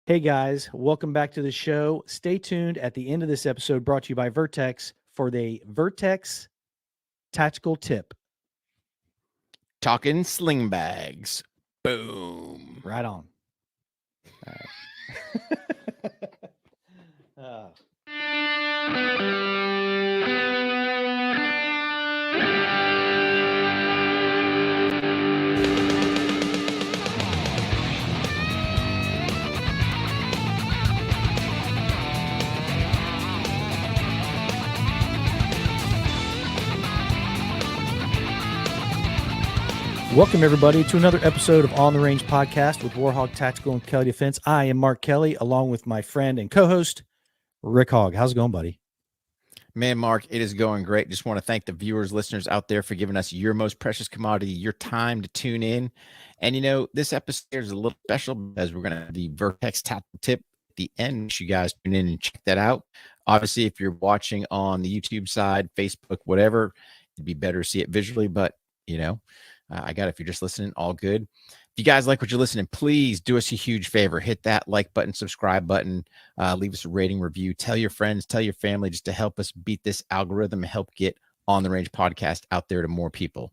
Hey guys, welcome back to the show. Stay tuned at the end of this episode brought to you by Vertx for the Vertx Tactical Tip. Talking sling bags. Boom. Right on. All right. Welcome, everybody, to another episode of On the Range podcast with War HOGG Tactical and Kelly Defense. I am Mark Kelly, along with my friend and co-host, Rick Hogg. How's it going, buddy? Man, Mark, it is going great. Just want to thank the viewers, listeners out there for giving us your most precious commodity, your time to tune in. And, you know, this episode is a little special because we're going to have the Vertx Tactical Tip at the end. You guys tune in and check that out. Obviously, if you're watching on the YouTube side, Facebook, whatever, it'd be better to see it visually. But, you know, I got it. If you're just listening, all good. If you guys like what you're listening, please do us a huge favor. Hit that like button, subscribe button, leave us a rating, review. Tell your friends, tell your family, just to help us beat this algorithm and help get On the Range podcast out there to more people.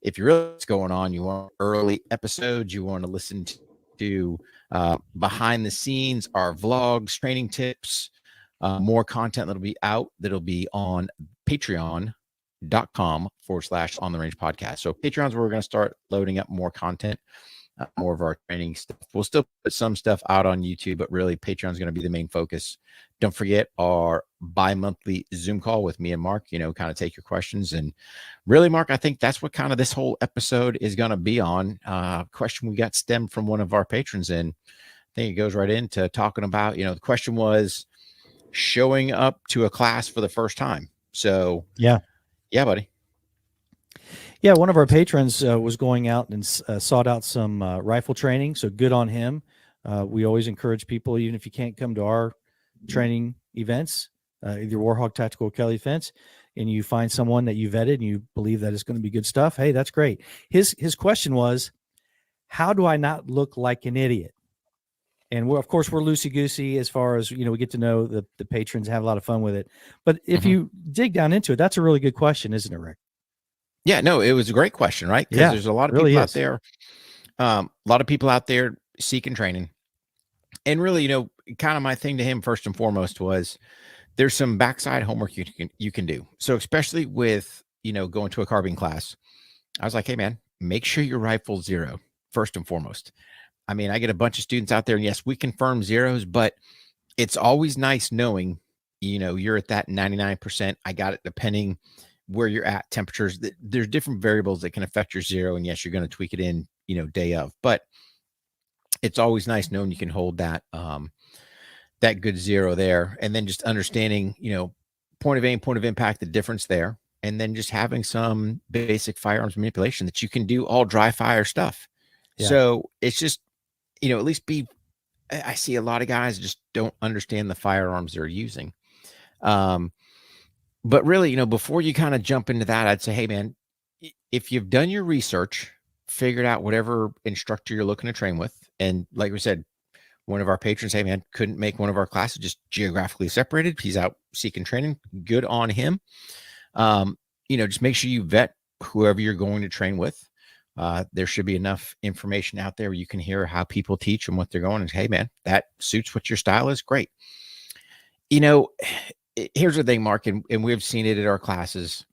If you really what's going on, you want early episodes, you want to listen to behind the scenes, our vlogs, training tips, more content that'll be out, that'll be on patreon.com/On the Range podcast. So Patreon's where we're going to start loading up more content, more of our training stuff. We'll still put some stuff out on YouTube, but really Patreon's going to be the main focus. Don't forget our bi-monthly Zoom call with me and Mark, you know, kind of take your questions. And really, Mark, I think that's what kind of this whole episode is going to be on. Question we got stemmed from one of our patrons, and I think it goes right into talking about, you know, the question was showing up to a class for the first time. So yeah, buddy. Yeah, one of our patrons was going out and sought out some rifle training, so good on him. We always encourage people, even if you can't come to our training events, either War HOGG Tactical or Kelly Defense, and you find someone that you vetted and you believe that it's going to be good stuff, hey, that's great. His question was, how do I not look like an idiot? And of course, we're loosey-goosey as far as, you know, we get to know the patrons, have a lot of fun with it. But if you dig down into it, that's a really good question, isn't it, Rick? Yeah, no, it was a great question, right? Because there's a lot of people out there, a lot of people out there seeking training. And really, you know, kind of my thing to him first and foremost was there's some backside homework you can do. So especially with, you know, going to a carbine class, I was like, hey, man, make sure your rifle's zero first and foremost. I mean, I get a bunch of students out there, and yes, we confirm zeros, but it's always nice knowing, you know, you're at that 99%. I got it, depending where you're at, temperatures. There's different variables that can affect your zero, and yes, you're going to tweak it in, you know, day of. But it's always nice knowing you can hold that that good zero there, and then just understanding, you know, point of aim, point of impact, the difference there, and then just having some basic firearms manipulation that you can do all dry fire stuff. Yeah. So it's just, you know, at least I see a lot of guys just don't understand the firearms they're using. But really, you know, before you kind of jump into that, I'd say, hey, man, if you've done your research, figured out whatever instructor you're looking to train with, and like we said, one of our patrons, hey, man, couldn't make one of our classes, just geographically separated. He's out seeking training. Good on him. You know, just make sure you vet whoever you're going to train with. There should be enough information out there where you can hear how people teach and what they're going. And hey, man, that suits what your style is. Great. You know, here's the thing, Mark, and we've seen it at our classes.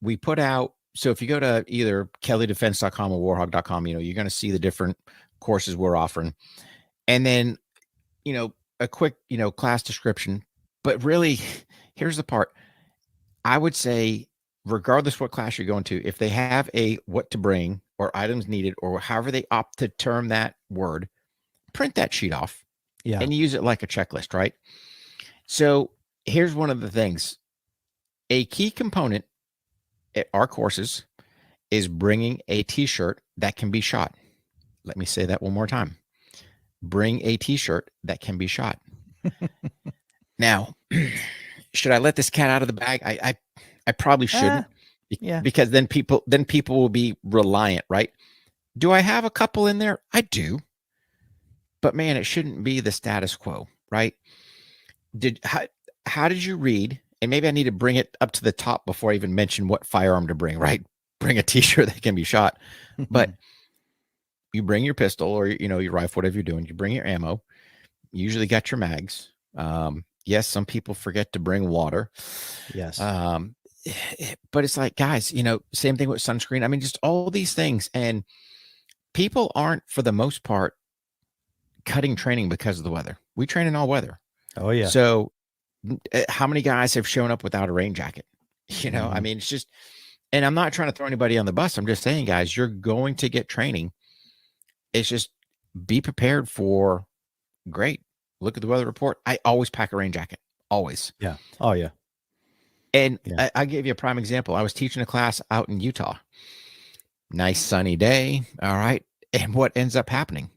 We put out, so if you go to either kellydefense.com or warhogg.com, you know, you're going to see the different courses we're offering. And then, you know, a quick, you know, class description. But really, here's the part. I would say, regardless what class you're going to, if they have a what to bring or items needed or however they opt to term that word, print that sheet off and use it like a checklist, right? So here's one of the things. A key component at our courses is bringing a t-shirt that can be shot. Let me say that one more time. Bring a t-shirt that can be shot. Now, should I let this cat out of the bag? I probably shouldn't, because then people will be reliant, right? Do I have a couple in there? I do. but man, it shouldn't be the status quo, right? How did you read? And maybe I need to bring it up to the top before I even mention what firearm to bring, right? Bring a t-shirt that can be shot. But you bring your pistol or, your rifle, whatever you're doing, you bring your ammo, you usually got your mags. Yes, some people forget to bring water. Yes. But it's like, guys, same thing with sunscreen. I mean, just all these things. And people aren't, for the most part, cutting training because of the weather. We train in all weather. Oh yeah. So how many guys have shown up without a rain jacket? I mean, it's just, and I'm not trying to throw anybody on the bus. I'm just saying, guys, you're going to get training. It's just be prepared for great. Look at the weather report. I always pack a rain jacket. Always. Yeah. Oh yeah. And I gave you a prime example. I was teaching a class out in Utah. Nice sunny day. All right. And what ends up happening?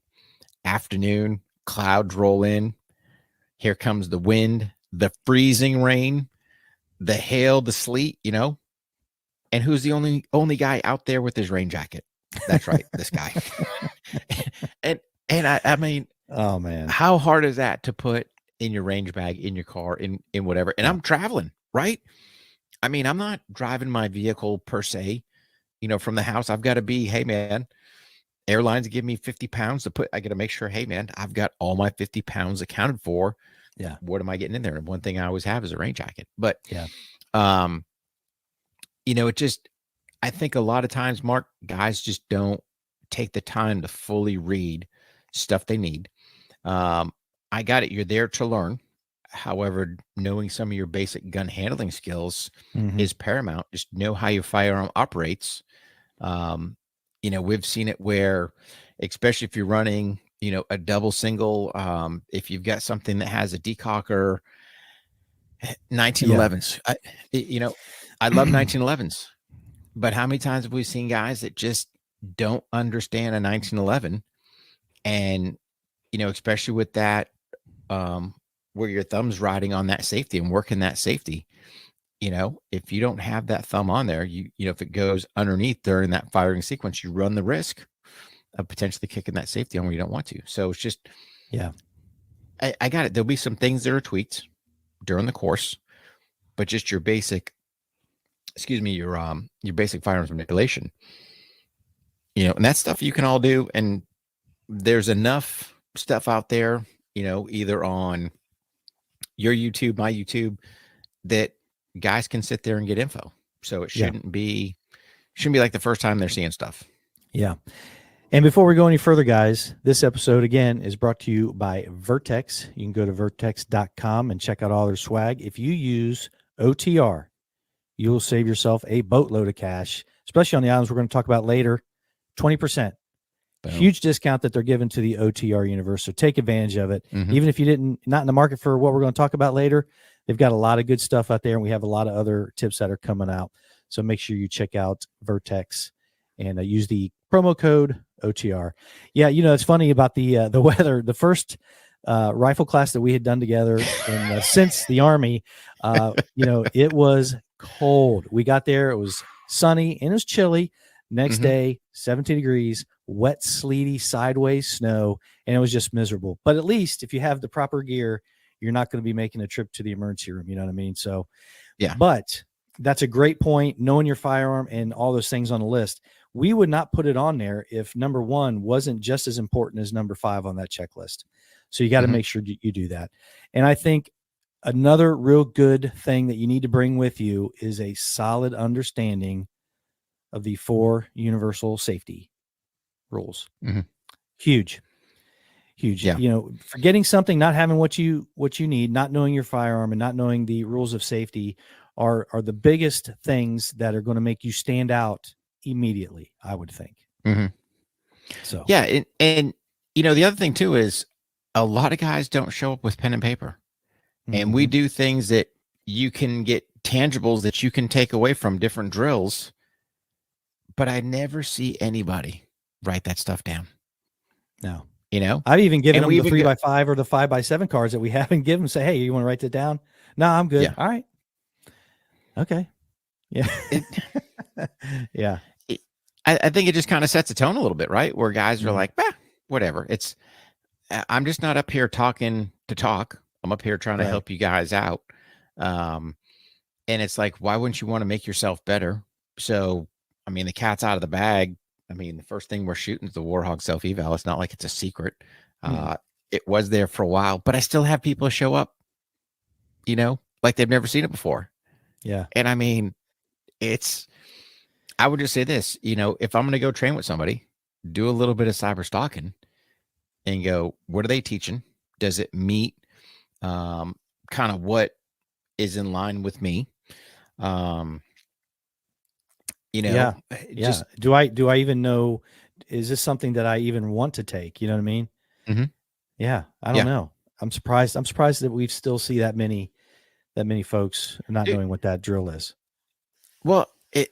Afternoon, clouds roll in. Here comes the wind, the freezing rain, the hail, the sleet, and who's the only guy out there with his rain jacket? That's right. This guy. and I mean, oh man, how hard is that to put in your range bag, in your car, in whatever? And I'm traveling, right? I mean, I'm not driving my vehicle per se, from the house. I've got to be, hey man, airlines give me 50 pounds to put. I got to make sure, hey man, I've got all my 50 pounds accounted for. Yeah. What am I getting in there? And one thing I always have is a rain jacket. But yeah, it just, I think a lot of times, Mark, guys just don't take the time to fully read stuff they need. I got it. You're there to learn. However, knowing some of your basic gun handling skills is paramount. Just know how your firearm operates. We've seen it where, especially if you're running, a double single, if you've got something that has a decocker, 1911s, I love 1911s, but how many times have we seen guys that just don't understand a 1911? And, especially with that, where your thumb's riding on that safety and working that safety, if you don't have that thumb on there, if it goes underneath during that firing sequence, you run the risk of potentially kicking that safety on where you don't want to. So it's just, I got it. There'll be some things that are tweaked during the course, but just your basic, your basic firearms manipulation, and that stuff you can all do. And there's enough stuff out there, either on your YouTube, my YouTube, that guys can sit there and get info. So it shouldn't be like the first time they're seeing stuff. Yeah. And before we go any further, guys, this episode again is brought to you by Vertx. You can go to vertx.com and check out all their swag. If you use OTR, you'll save yourself a boatload of cash, especially on the items we're going to talk about later. 20%. Boom. Huge discount that they're giving to the OTR universe. So take advantage of it. Even if you not in the market for what we're going to talk about later, they've got a lot of good stuff out there, and we have a lot of other tips that are coming out. So make sure you check out Vertx and use the promo code OTR. Yeah, it's funny about the weather. The first rifle class that we had done together since the Army, it was cold. We got there, it was sunny and it was chilly. Next day, 17 degrees, wet, sleety, sideways snow, and it was just miserable. But at least if you have the proper gear, you're not going to be making a trip to the emergency room. You know what I mean? So, yeah. But that's a great point. Knowing your firearm and all those things on the list. We would not put it on there if number 1 wasn't just as important as number 5 on that checklist. So you got to make sure you do that. And I think another real good thing that you need to bring with you is a solid understanding of the 4 universal safety rules. Huge. Yeah. Forgetting something, not having what you need, not knowing your firearm and not knowing the rules of safety are the biggest things that are going to make you stand out immediately, I would think. So yeah, and the other thing too is a lot of guys don't show up with pen and paper, and we do things that you can get tangibles that you can take away from different drills, but I never see anybody write that stuff down. No, I've even given them the 3x5 or the 5x7 cards that we haven't given them. Say, hey, you want to write that down? No, I'm good. Yeah. All right. Okay. Yeah. Yeah. I think it just kind of sets a tone a little bit, right? Where guys are like, whatever. It's I'm just not up here talking to talk. I'm up here trying to Right. help you guys out. Um, and it's like, why wouldn't you want to make yourself better? So, I mean, the cat's out of the bag. I mean, the first thing we're shooting is the War HOGG self eval. It's not like it's a secret. Mm. It was there for a while, but I still have people show up, like they've never seen it before. Yeah. And I mean, I would just say this, if I'm going to go train with somebody, do a little bit of cyber stalking and go, what are they teaching? Does it meet kind of what is in line with me? Yeah. Just Do I even know? Is this something that I even want to take? You know what I mean? Mhm. Yeah. I don't Yeah. know. I'm surprised. I'm surprised that we still see that many folks not Dude, knowing what that drill is. well, and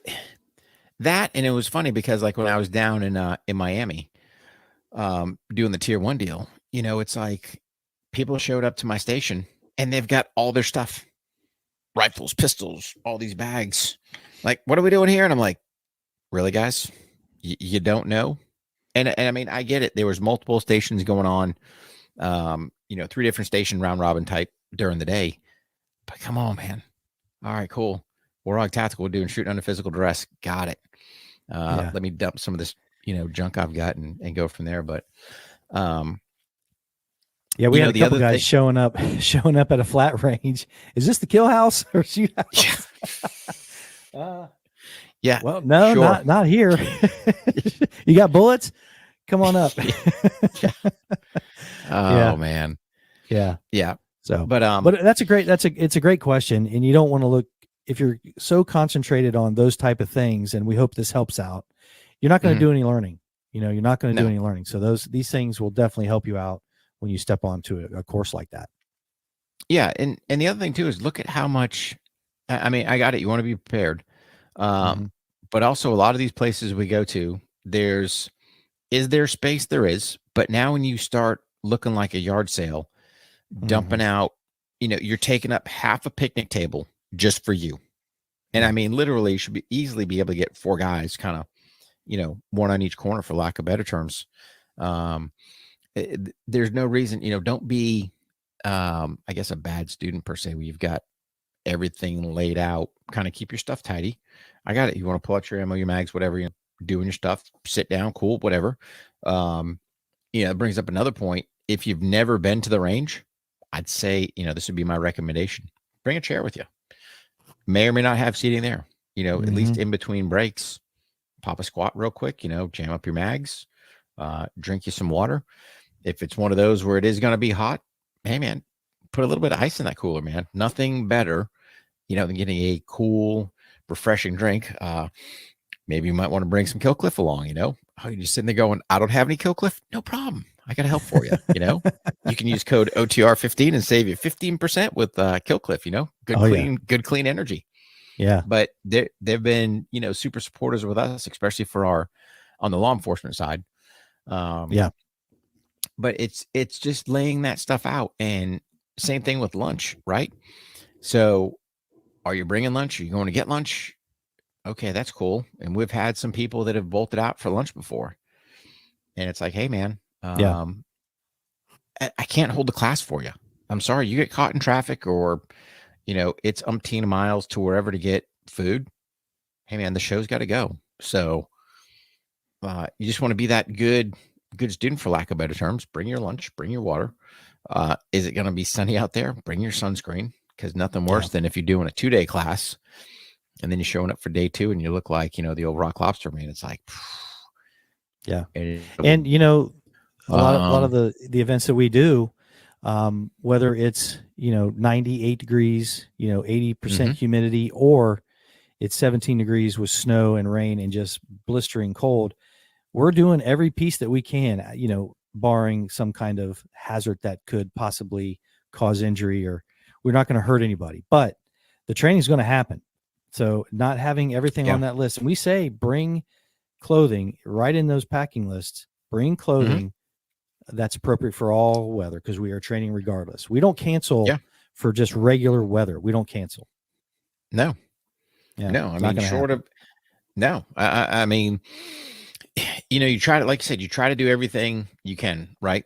it was funny because like when I was down in Miami, doing the tier 1 deal, it's like people showed up to my station and they've got all their stuff, rifles, pistols, all these bags. Like, what are we doing here? And I'm like, really, guys? You don't know? And I mean, I get it. There was multiple stations going on, 3 different station round robin type during the day. But come on, man. All right, cool. War HOGG Tactical, we're doing shooting under physical duress. Got it. Yeah. Let me dump some of this, junk I've got and go from there. But Yeah, we had a the couple other guys thing, showing up at a flat range. Is this the kill house or shoot house? yeah, Well, no, sure. not here. You got bullets? Come on up. Yeah. Oh Yeah. man. Yeah. Yeah. So, But it's a great question, and you don't want to look if you're so concentrated on those type of things. And we hope this helps out. You're not going to mhm. do any learning. You're not going to do No. any learning. So these things will definitely help you out when you step onto a course like that. Yeah, and the other thing too is look at how much. I mean, I got it. You want to be prepared, Mm-hmm. but also a lot of these places we go to, is there space? There is, but now when you start looking like a yard sale, Mm-hmm. dumping out, you're taking up half a picnic table just for you. And Yeah. I mean, literally, you should easily be able to get 4 guys, kind of, one on each corner, for lack of better terms. Um, there's no reason, don't be, I guess, a bad student per se, where you've got everything laid out. Kind of keep your stuff tidy. I got it. You want to pull out your ammo, your mags, whatever, doing your stuff, sit down, cool, whatever. It brings up another point. If you've never been to the range, I'd say, this would be my recommendation. Bring a chair with you. May or may not have seating there, at least in between breaks. Pop a squat real quick, jam up your mags, drink you some water. If it's one of those where it is going to be hot, hey, man, put a little bit of ice in that cooler, man. Nothing better, than getting a cool, refreshing drink. Maybe you might want to bring some Kill Cliff along, Oh, you're just sitting there going, I don't have any Kill Cliff. No problem. I got to help for you, You can use code OTR15 and save you 15% with Kill Cliff, good, clean energy. Yeah. But they've been, super supporters with us, especially on the law enforcement side. Yeah. But it's just laying that stuff out. And same thing with lunch, right? So are you bringing lunch? Are you going to get lunch? Okay, that's cool. And we've had some people that have bolted out for lunch before. And it's like, hey, man, Yeah. I can't hold the class for you. I'm sorry. You get caught in traffic, or, it's umpteen miles to wherever to get food. Hey, man, the show's got to go. So you just want to be that good student, for lack of better terms. Bring your lunch, bring your water. Is it going to be sunny out there? Bring your sunscreen, because nothing worse than if you're doing a 2-day class and then you're showing up for day 2 and you look like, the old rock lobster man. It's like, Yeah. and a lot of the events that we do, whether it's 98 degrees, 80% humidity, or it's 17 degrees with snow and rain and just blistering cold, we're doing every piece that we can, barring some kind of hazard that could possibly cause injury, or we're not going to hurt anybody, but the training is going to happen. So not having everything on that list, and we say bring clothing right in those packing lists, bring clothing that's appropriate for all weather, because we are training regardless. We don't cancel for just regular weather. We don't cancel. No. Yeah, No, I mean, short of, no, I mean, you try to, like I said, you try to do everything you can, right?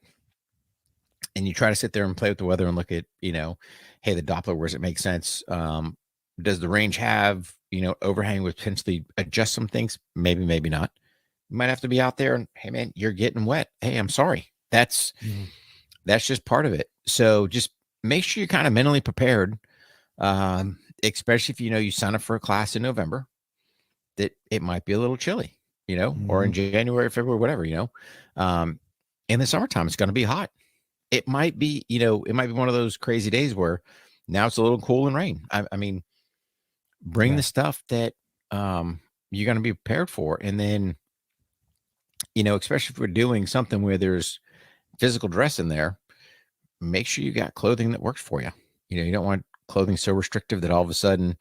and you try to sit there and play with the weather and look at, hey, the Doppler, where does it make sense? Does the range have, overhang with potentially adjust some things? Maybe, maybe not. You might have to be out there and, hey man, you're getting wet. Hey, I'm sorry. That's just part of it. So just make sure you're kind of mentally prepared, especially if you sign up for a class in November, that it might be a little chilly, or in January, February, whatever, in the summertime, it's going to be hot. It might be, it might be one of those crazy days where now it's a little cool and rain. I mean, bring the stuff that you're going to be prepared for. And then, especially if we're doing something where there's physical dress in there, make sure you got clothing that works for you. You don't want clothing so restrictive that all of a sudden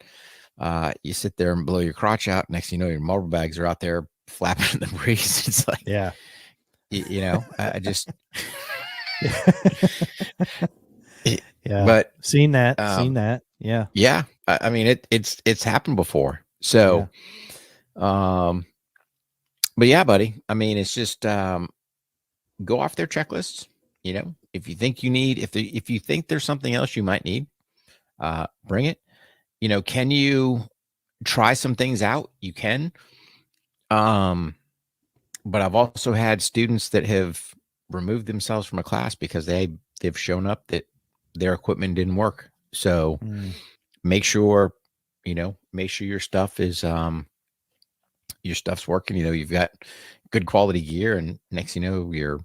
you sit there and blow your crotch out. Next thing you know, your marble bags are out there flapping in the breeze. It's like, I just, but seen that. Yeah. Yeah. I mean, it's happened before. So, but yeah, buddy, I mean, it's just, go off their checklists. If you think you need, if you think there's something else you might need, bring it. Can you try some things out? You can. But I've also had students that have removed themselves from a class because they've shown up that their equipment didn't work. So make sure your stuff is, your stuff's working. You've got good quality gear, and next your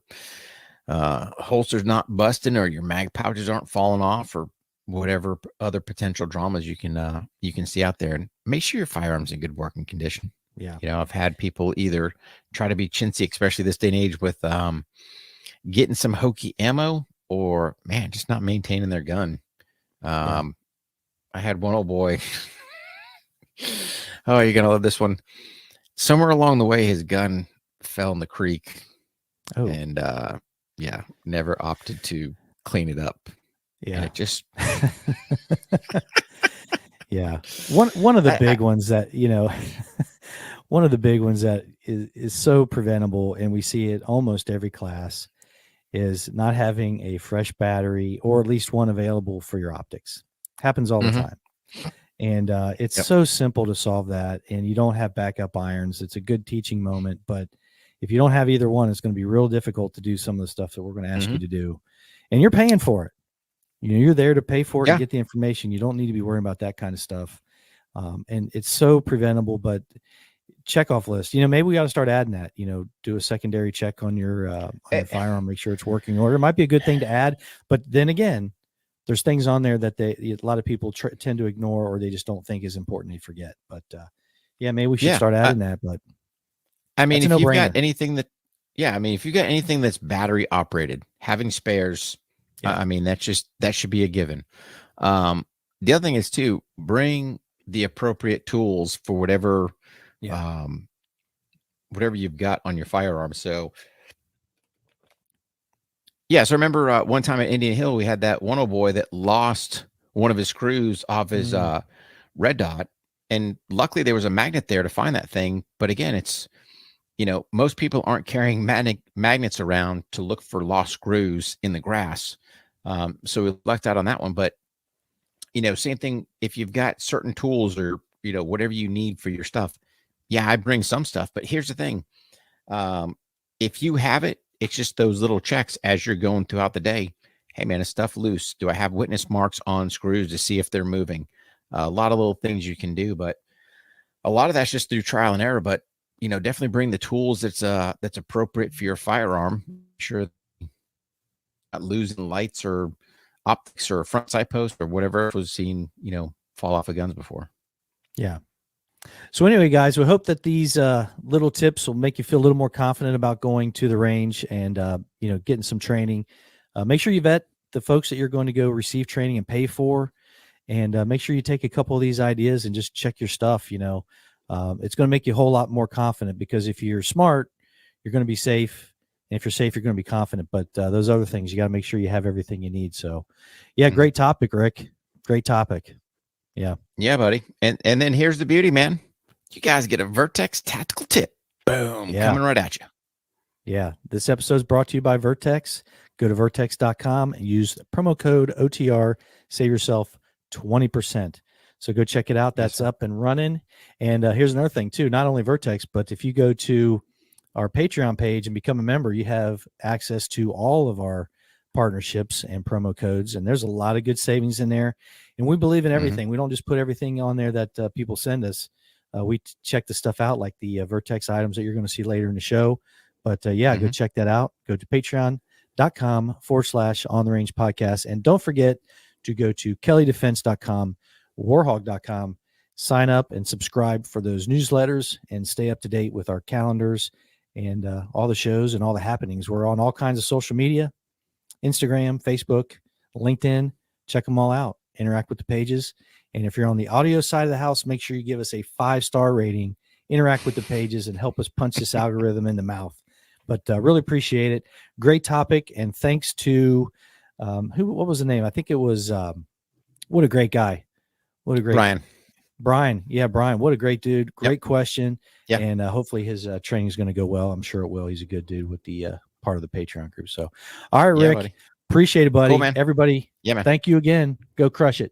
holster's not busting, or your mag pouches aren't falling off, or whatever other potential dramas you can see out there. And make sure your firearm's in good working condition. Yeah. I've had people either try to be chintzy, especially this day and age, with getting some hokey ammo, or man, just not maintaining their gun. I had one old boy. Oh, you're gonna love this one. Somewhere along the way, his gun fell in the creek. Oh. And never opted to clean it up. Yeah. And it just yeah. One of the big ones that, one of the big ones that is so preventable, and we see it almost every class, is not having a fresh battery, or at least one available for your optics. Happens all the time. And it's so simple to solve that, and you don't have backup irons. It's a good teaching moment, but if you don't have either one, it's going to be real difficult to do some of the stuff that we're going to ask you to do. And you're paying for it. You're there to pay for it and get the information. You don't need to be worrying about that kind of stuff. And it's so preventable, but checkoff list, maybe we got to start adding that, do a secondary check on your firearm, make sure it's working in order. It might be a good thing to add, but then again, there's things on there that a lot of people tend to ignore, or they just don't think is important. They forget. But maybe we should start adding that. But I mean, if you've got anything that, if you've got anything that's battery operated, having spares, I mean, that should be a given. The other thing is to bring the appropriate tools for whatever you've got on your firearm. So, so I remember one time at Indian Hill, we had that one old boy that lost one of his screws off his red dot. And luckily there was a magnet there to find that thing. But again, it's, most people aren't carrying magnets around to look for lost screws in the grass. So we lucked out on that one. But, same thing, if you've got certain tools or, whatever you need for your stuff. I bring some stuff, but here's the thing. If you have it, it's just those little checks as you're going throughout the day. Hey man, is stuff loose? Do I have witness marks on screws to see if they're moving? A lot of little things you can do, but a lot of that's just through trial and error. But definitely bring the tools that's appropriate for your firearm. Sure, not losing lights or optics or a front sight post or whatever else was seen, fall off of guns before. Yeah. So anyway, guys, we hope that these little tips will make you feel a little more confident about going to the range and, getting some training. Make sure you vet the folks that you're going to go receive training and pay for, and make sure you take a couple of these ideas and just check your stuff. It's going to make you a whole lot more confident, because if you're smart, you're going to be safe. And if you're safe, you're going to be confident. But those other things, you got to make sure you have everything you need. So, great topic, Rick. Great topic. Yeah, buddy. And then here's the beauty, man. You guys get a Vertx Tactical Tip. Boom. Coming right at you. Yeah. This episode is brought to you by Vertx. Go to vertx.com and use the promo code OTR. Save yourself 20%. So go check it out. That's up and running. And here's another thing too, not only Vertx, but if you go to our Patreon page and become a member, you have access to all of our partnerships and promo codes. And there's a lot of good savings in there. And we believe in everything. We don't just put everything on there that people send us. We check the stuff out, like the Vertx items that you're going to see later in the show. But yeah, go check that out. Go to patreon.com/on the range podcast. And don't forget to go to kellydefense.com, warhog.com, sign up and subscribe for those newsletters and stay up to date with our calendars and all the shows and all the happenings. We're on all kinds of social media, Instagram, Facebook, LinkedIn. Check them all out. Interact with the pages. And if you're on the audio side of the house, make sure you give us a 5-star rating, interact with the pages, and help us punch this algorithm in the mouth. But really appreciate it. Great topic. And thanks to what was the name? I think it was what a great guy. What a great Brian. Yeah, Brian. What a great dude. Great question. Yeah. And hopefully his training is going to go well. I'm sure it will. He's a good dude with the part of the Patreon group. So, all right, Rick. Appreciate it, buddy. Cool, man. Everybody. Yeah, man. Thank you again. Go crush it.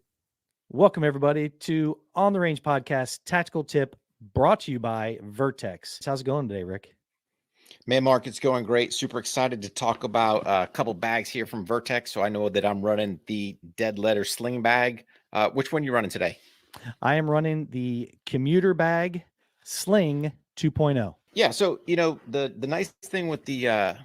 Welcome, everybody, to On the Range Podcast Tactical Tip, brought to you by Vertx. How's it going today, Rick? Man, Mark, it's going great. Super excited to talk about a couple bags here from Vertx. So I know that I'm running the dead letter sling bag. Which one are you running today? I am running the commuter bag sling 2.0. Yeah. So, the nice thing with the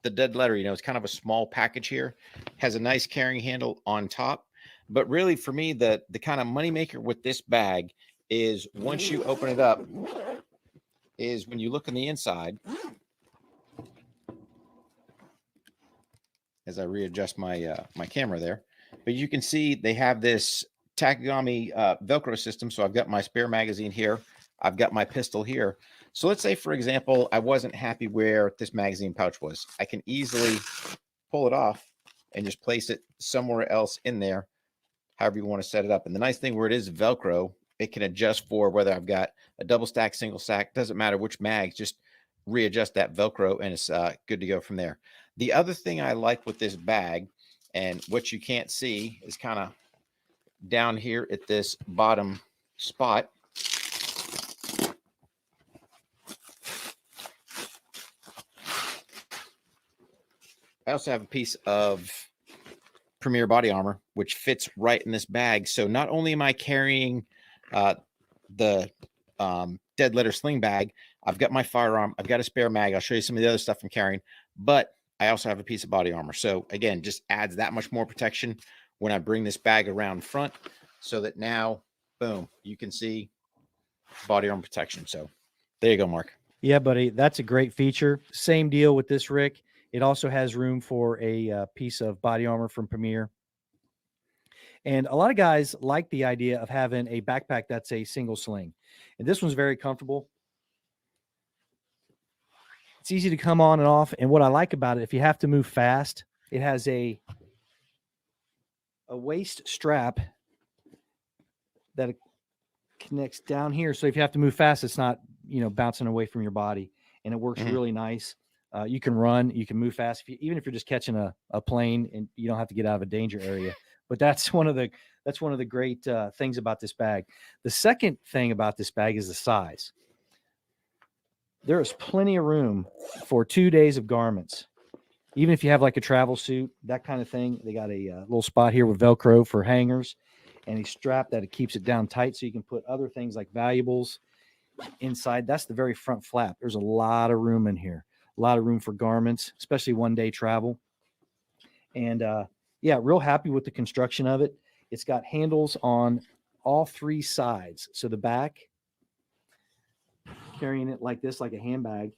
dead letter, it's kind of a small package here, has a nice carrying handle on top. But really, for me, the kind of moneymaker with this bag is once you open it up, is when you look on the inside. As I readjust my my camera there, but you can see they have this Takagami Velcro system. So I've got my spare magazine here. I've got my pistol here. So let's say, for example, I wasn't happy where this magazine pouch was. I can easily pull it off and just place it somewhere else in there, however you want to set it up. And the nice thing where it is Velcro, it can adjust for whether I've got a double stack, single stack, doesn't matter which mag, just readjust that Velcro and it's good to go from there. The other thing I like with this bag, and what you can't see, is kind of down here at this bottom spot. I also have a piece of Premier body armor, which fits right in this bag. So not only am I carrying the dead letter sling bag, I've got my firearm, I've got a spare mag. I'll show you some of the other stuff I'm carrying, but I also have a piece of body armor. So again, just adds that much more protection when I bring this bag around front, so that now, boom, you can see body armor protection. So there you go, Mark. Yeah, buddy. That's a great feature. Same deal with this, Rick. It also has room for a piece of body armor from Premier. And a lot of guys like the idea of having a backpack that's a single sling. And this one's very comfortable. It's easy to come on and off. And what I like about it, if you have to move fast, it has a waist strap that connects down here. So if you have to move fast, it's not, bouncing away from your body. And it works really nice. You can run, you can move fast, even if you're just catching a plane and you don't have to get out of a danger area. But that's one of the great things about this bag. The second thing about this bag is the size. There is plenty of room for 2 days of garments. Even if you have like a travel suit, that kind of thing, they got a little spot here with Velcro for hangers and a strap that it keeps it down tight so you can put other things like valuables inside. That's the very front flap. There's a lot of room in here, a lot of room for garments, especially 1-day travel. And yeah, real happy with the construction of it. It's got handles on all 3 sides. So the back, carrying it like this, like a handbag,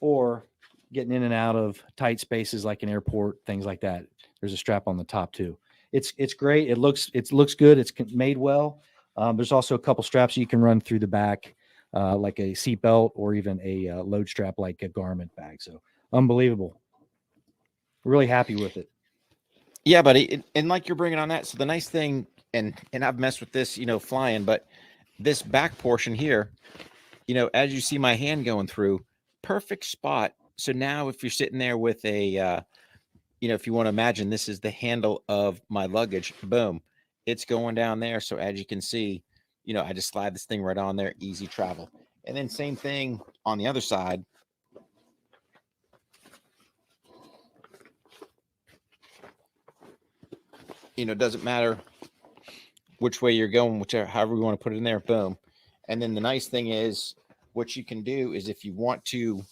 or getting in and out of tight spaces like an airport, things like that. There's a strap on the top too. It's great. It looks good. It's made well. There's also a couple straps you can run through the back, like a seatbelt or even a load strap like a garment bag. So unbelievable. Really happy with it. Yeah, buddy. And like you're bringing on that. So the nice thing, and I've messed with this, flying, but this back portion here, as you see my hand going through, perfect spot. So now if you're sitting there with a you know, if you want to imagine, this is the handle of my luggage. Boom, it's going down there. So as you can see, you know, I just slide this thing right on there, easy travel. And then same thing on the other side. You know, it doesn't matter which way you're going, whichever, however you want to put it in there, boom. And then the nice thing is, what you can do is if you want to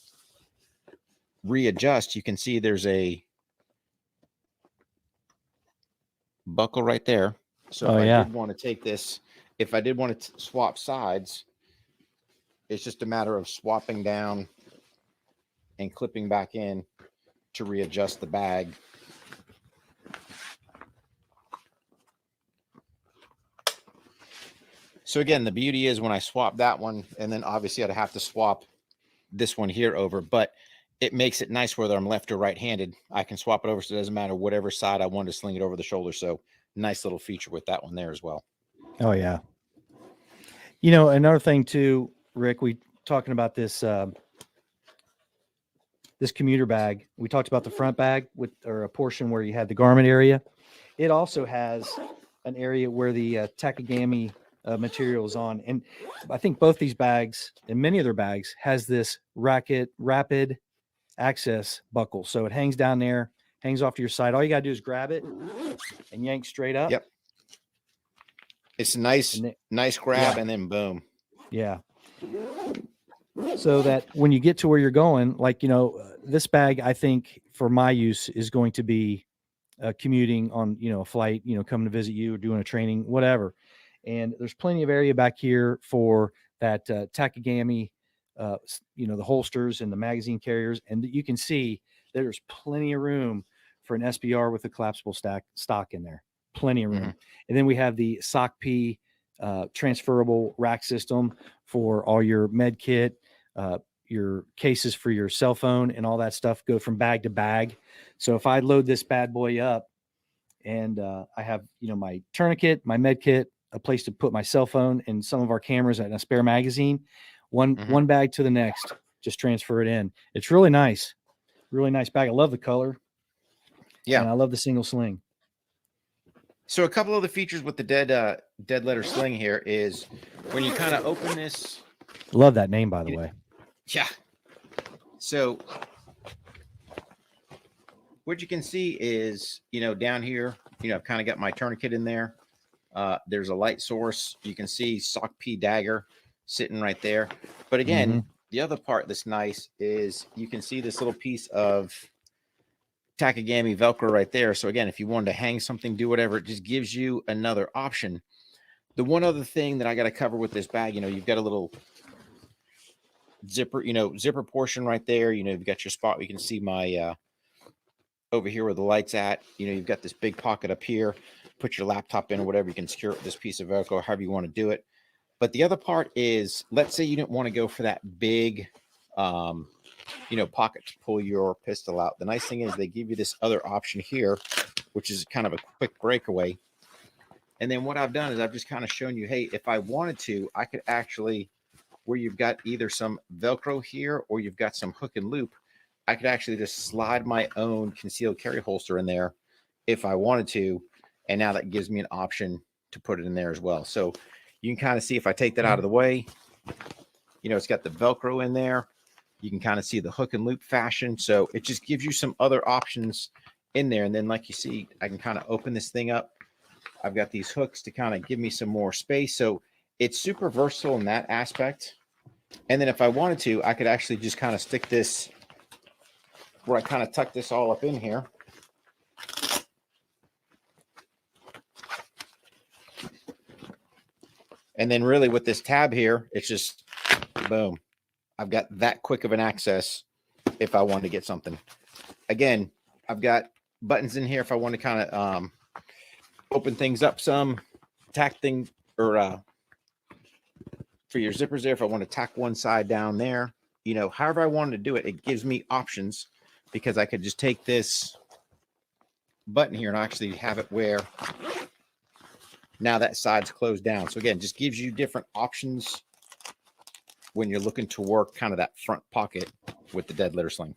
readjust, you can see there's a buckle right there. So if I did want to take this, if I did want to swap sides, it's just a matter of swapping down and clipping back in to readjust the bag. So again, the beauty is when I swap that one, and then obviously I'd have to swap this one here over, but it makes it nice whether I'm left or right-handed. I can swap it over, so it doesn't matter whatever side I want to sling it over the shoulder. So nice little feature with that one there as well. Oh yeah. You know, another thing too, Rick, we talking about this this commuter bag. We talked about the front bag with, or a portion where you had the garment area. It also has an area where the Takagami material is on. And I think both these bags and many other bags has this rapid access buckle. So it hangs down there, hangs off to your side. All you got to do is grab it and yank straight up. Yep. It's a nice grab, and then boom. Yeah. So that when you get to where you're going, like, you know, this bag, I think for my use is going to be commuting on, you know, a flight, you know, coming to visit you or doing a training, whatever. And there's plenty of area back here for that Takagami, you know, the holsters and the magazine carriers. And you can see there's plenty of room for an SBR with a collapsible stock in there. Plenty of room. Mm-hmm. And then we have the SOC P transferable rack system for all your med kit, your cases for your cell phone and all that stuff go from bag to bag. So if I load this bad boy up and I have, you know, my tourniquet, my med kit, a place to put my cell phone and some of our cameras and a spare magazine, one bag to the next, just transfer it in. It's really nice bag. I love the color. Yeah. And I love the single sling. So a couple of the features with the dead letter sling here is when you kind of open this. Love that name, by the way. Yeah. So what you can see is, you know, down here, you know, I've kind of got my tourniquet in there. There's a light source. You can see SOC P dagger sitting right there. But again, the other part that's nice is you can see this little piece of Takagami Velcro right there. So again, if you wanted to hang something, do whatever, it just gives you another option. The one other thing that I got to cover with this bag, you know, you've got a little zipper portion right there. You know, you've got your spot. You can see my over here where the light's at. You know, you've got this big pocket up here. Put your laptop in or whatever. You can secure it with this piece of Velcro, however you want to do it. But the other part is, let's say you didn't want to go for that big, you know, pocket to pull your pistol out. The nice thing is they give you this other option here, which is kind of a quick breakaway. And then what I've done is I've just kind of shown you, hey, if I wanted to, I could actually, where you've got either some Velcro here or you've got some hook and loop, I could actually just slide my own concealed carry holster in there if I wanted to. And now that gives me an option to put it in there as well. So you can kind of see if I take that out of the way, you know, it's got the Velcro in there. You can kind of see the hook and loop fashion. So it just gives you some other options in there. And then like you see, I can kind of open this thing up. I've got these hooks to kind of give me some more space. So it's super versatile in that aspect. And then if I wanted to, I could actually just kind of stick this where I kind of tuck this all up in here. And then really with this tab here, it's just boom. I've got that quick of an access if I wanted to get something. Again, I've got buttons in here if I want to kind of open things up some, tack thing, or for your zippers there, if I want to tack one side down there, you know, however I wanted to do it, it gives me options because I could just take this button here and actually have it where now that side's closed down. So again, just gives you different options when you're looking to work kind of that front pocket with the dead letter sling.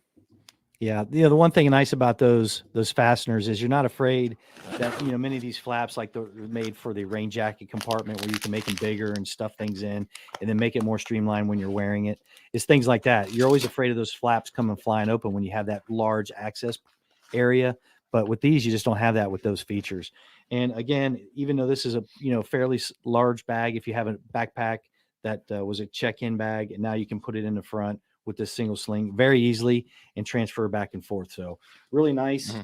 Yeah, the one thing nice about those fasteners is you're not afraid that many of these flaps, like they're made for the rain jacket compartment, where you can make them bigger and stuff things in, and then make it more streamlined when you're wearing it. It's things like that. You're always afraid of those flaps coming flying open when you have that large access area, but with these, you just don't have that with those features. And again, even though this is a fairly large bag, if you have a backpack that was a check-in bag, and now you can put it in the front with this single sling very easily and transfer back and forth. So really nice,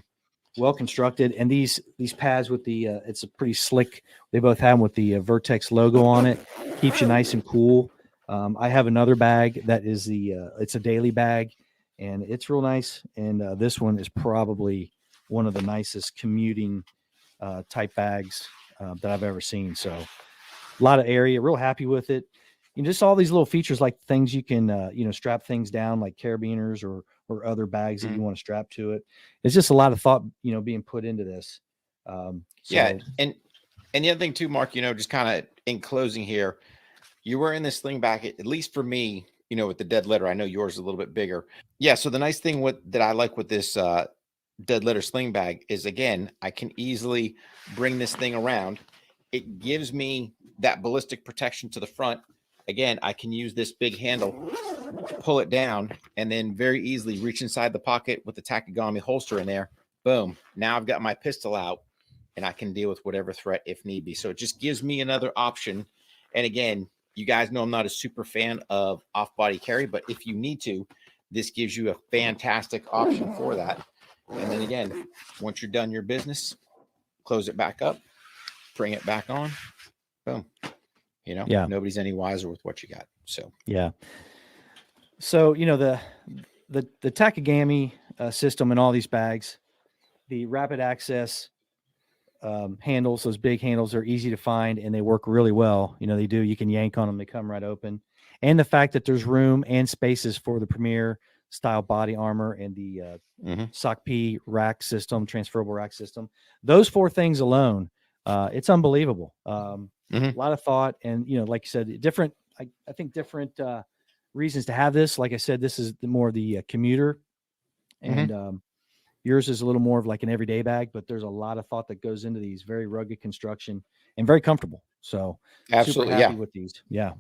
well constructed. And these pads with the it's a pretty slick. They both have them with the Vertx logo on it. Keeps you nice and cool. I have another bag that is it's a daily bag, and it's real nice. And this one is probably one of the nicest commuting type bags that I've ever seen. So a lot of area, real happy with it. Just all these little features, like things you can, strap things down, like carabiners or other bags that you want to strap to it. It's just a lot of thought, being put into this. Yeah. And the other thing too, Mark, just kind of in closing here, you're wearing this sling back, at least for me, with the dead letter. I know yours is a little bit bigger. Yeah. So the nice thing that I like with this dead letter sling bag is, again, I can easily bring this thing around. It gives me that ballistic protection to the front. Again, I can use this big handle, pull it down, and then very easily reach inside the pocket with the Takagami holster in there. Boom. Now I've got my pistol out, and I can deal with whatever threat if need be. So it just gives me another option. And again, you guys know I'm not a super fan of off-body carry, but if you need to, this gives you a fantastic option for that. And then again, once you're done your business, close it back up, bring it back on, boom. Nobody's any wiser with what you got. So yeah. So the Takagami system in all these bags, the rapid access handles, those big handles, are easy to find and they work really well. They do. You can yank on them; they come right open. And the fact that there's room and spaces for the Premier style body armor and the SOC P rack system, transferable rack system. Those four things alone, it's unbelievable. A lot of thought, and like you said, different. I think different reasons to have this. Like I said, this is more the commuter, and yours is a little more of like an everyday bag. But there's a lot of thought that goes into these. Very rugged construction and very comfortable. So absolutely, super happy with these. Yeah.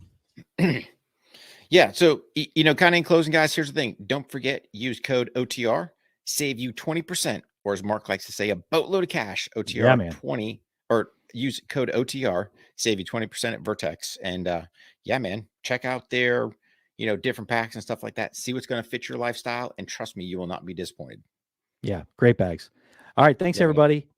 Yeah. So kind of in closing, guys, here's the thing: don't forget, use code OTR, save you 20%, or as Mark likes to say, a boatload of cash. OTR 20, or use code OTR, save you 20% at Vertx. And yeah, man, check out their different packs and stuff like that. See what's going to fit your lifestyle, and trust me, you will not be disappointed. Yeah, great bags. All right, thanks everybody.